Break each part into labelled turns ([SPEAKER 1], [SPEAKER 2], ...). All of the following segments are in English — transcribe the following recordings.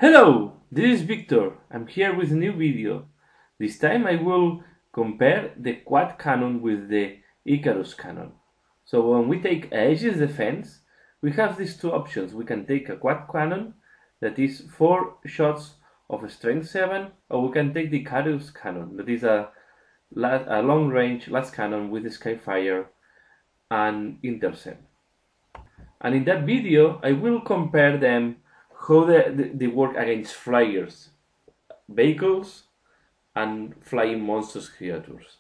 [SPEAKER 1] Hello, this is Victor. I'm here with a new video. This time I will compare the quad cannon with the Icarus cannon. So when we take aegis defense, we have these two options. We can take a quad cannon that is 4 shots of strength 7, or we can take the Icarus cannon that is a long range last cannon with skyfire and intercept. And in that video I will compare them how they work against flyers, vehicles, and flying monsters creatures.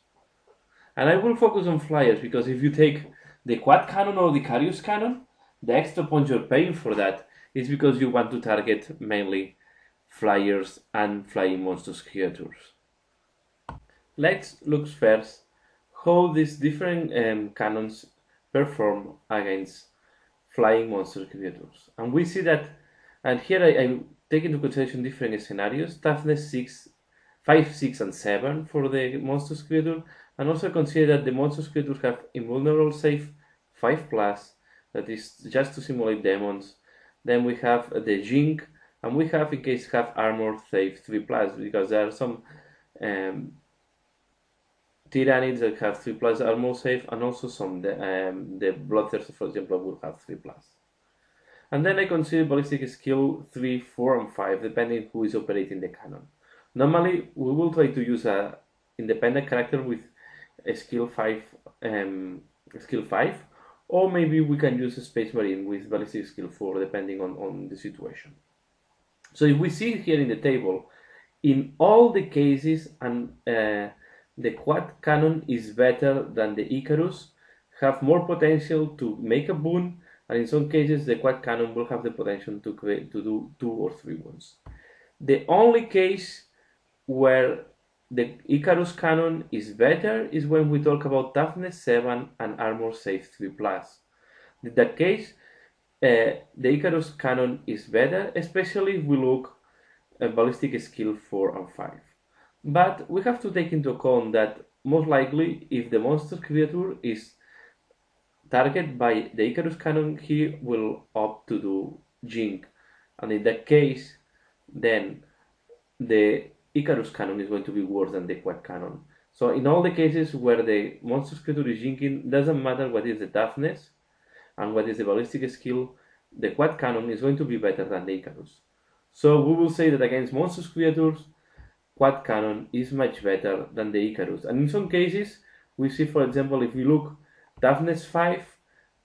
[SPEAKER 1] And I will focus on flyers because if you take the quad cannon or the Icarus cannon, the extra points you're paying for that is because you want to target mainly flyers and flying monsters creatures. Let's look first how these different cannons perform against flying monster creatures. And we see that, and here I take into consideration different scenarios, toughness 6, 5, 6, and 7 for the monsters creature, and also consider that the monsters creatures have invulnerable save 5+, that is just to simulate demons. Then we have the Jink, and we have, in case have armor, save 3+, because there are some Tyrannids that have 3+ armor save, and also some the Bloodthirster, for example, will have 3+. And then I consider ballistic skill 3, 4, and 5, depending who is operating the cannon. Normally, we will try to use a independent character with a skill 5, or maybe we can use a Space Marine with ballistic skill 4, depending on the situation. So if we see here in the table, in all the cases, and the quad cannon is better than the Icarus, have more potential to make a boon, and in some cases the quad cannon will have the potential to do 2 or 3 wounds. The only case where the Icarus cannon is better is when we talk about toughness 7 and armor save 3+. In that case, the Icarus cannon is better, especially if we look at ballistic skill 4 and 5. But we have to take into account that most likely if the monster creature is targeted by the Icarus cannon, he will opt to do Jink, and in that case then the Icarus cannon is going to be worse than the quad cannon. So in all the cases where the monster creature is Jinking, doesn't matter what is the toughness and what is the ballistic skill, the quad cannon is going to be better than the Icarus. So we will say that against monster creatures, quad cannon is much better than the Icarus. And in some cases, we see, for example, if we look toughness 5,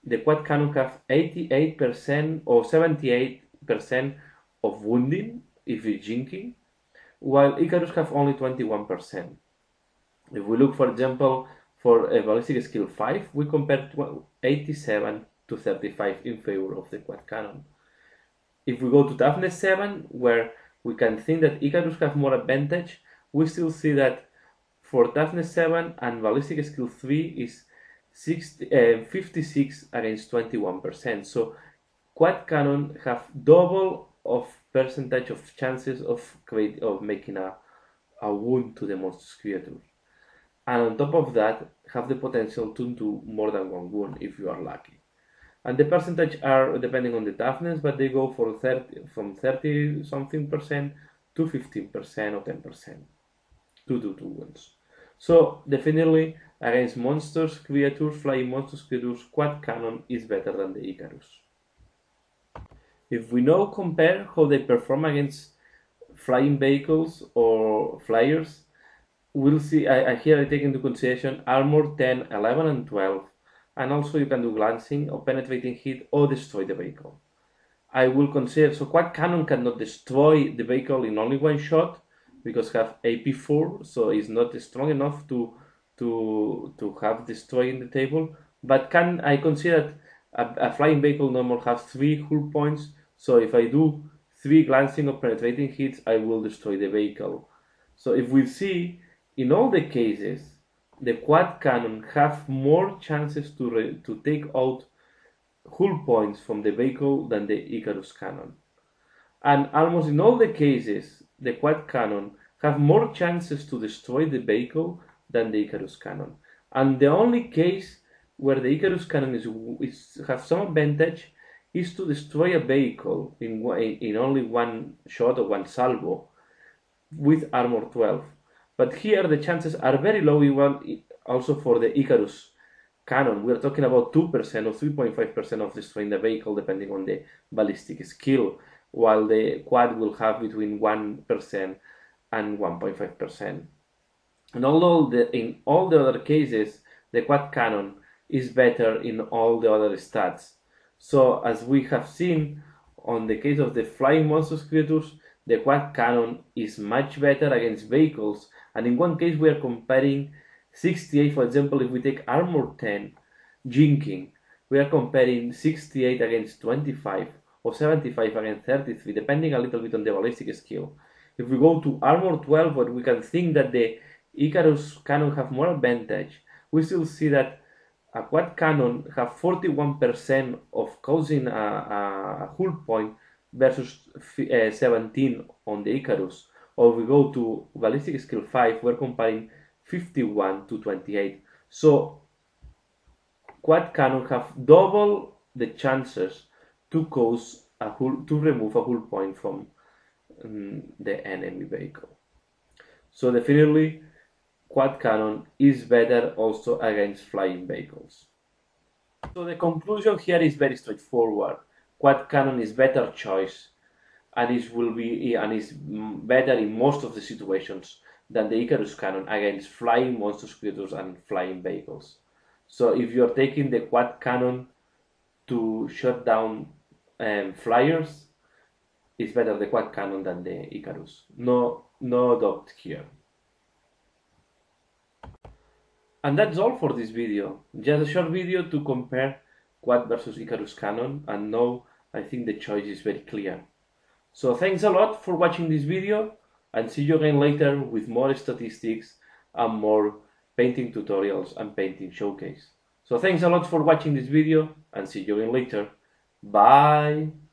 [SPEAKER 1] the quad cannon have 88% or 78% of wounding if it's jinking, while Icarus have only 21%. If we look, for example, for a ballistic skill 5, we compare 87 to 35 in favor of the quad cannon. If we go to toughness 7, where we can think that Icarus have more advantage, we still see that for toughness 7 and ballistic skill 3 is 56 against 21%. So quad cannon have double of percentage of chances of making a wound to the monster's creature. And on top of that, have the potential to do more than 1 wound if you are lucky. And the percentage are depending on the toughness, but they go for from 30 something percent to 15% or 10% to do 2 wounds. So definitely against monsters creatures, flying monsters creatures, quad cannon is better than the Icarus. If we now compare how they perform against flying vehicles or flyers, we'll see here I take into consideration armor 10, 11, and 12. And also you can do glancing or penetrating hit or destroy the vehicle. I will consider, so quad cannon cannot destroy the vehicle in only 1 shot because have AP 4, so it's not strong enough to have destroy in the table. But I consider a flying vehicle normal has 3 hull points, so if I do 3 glancing or penetrating hits, I will destroy the vehicle. So if we see, in all the cases, the quad cannon have more chances to take out hull points from the vehicle than the Icarus cannon. And almost in all the cases, the quad cannon have more chances to destroy the vehicle than the Icarus cannon. And the only case where the Icarus cannon have some advantage is to destroy a vehicle in only one shot or one salvo with armor 12. But here the chances are very low, even also for the Icarus cannon. We're talking about 2% or 3.5% of destroying the vehicle depending on the ballistic skill, while the quad will have between 1% and 1.5%. And although in all the other cases, the quad cannon is better in all the other stats. So as we have seen on the case of the flying monstrous creatures, the quad cannon is much better against vehicles, and in one case we are comparing 68, for example, if we take armor 10, jinking, we are comparing 68 against 25 or 75 against 33, depending a little bit on the ballistic skill. If we go to armor 12, where we can think that the Icarus cannon have more advantage, we still see that a quad cannon have 41% of causing a hull point versus 17 on the Icarus. Or we go to ballistic skill 5, we're comparing 51 to 28. So quad cannon have double the chances to cause to remove a hull point from the enemy vehicle. So definitely quad cannon is better also against flying vehicles. So the conclusion here is very straightforward. Quad cannon is better choice, and is better in most of the situations than the Icarus cannon against flying monstrous creatures and flying vehicles. So if you're taking the quad cannon to shut down flyers, it's better the quad cannon than the Icarus. No doubt here. And that's all for this video. Just a short video to compare quad versus Icarus cannon, and now I think the choice is very clear. So thanks a lot for watching this video, and see you again later with more statistics and more painting tutorials and painting showcase. So thanks a lot for watching this video, and see you again later. Bye!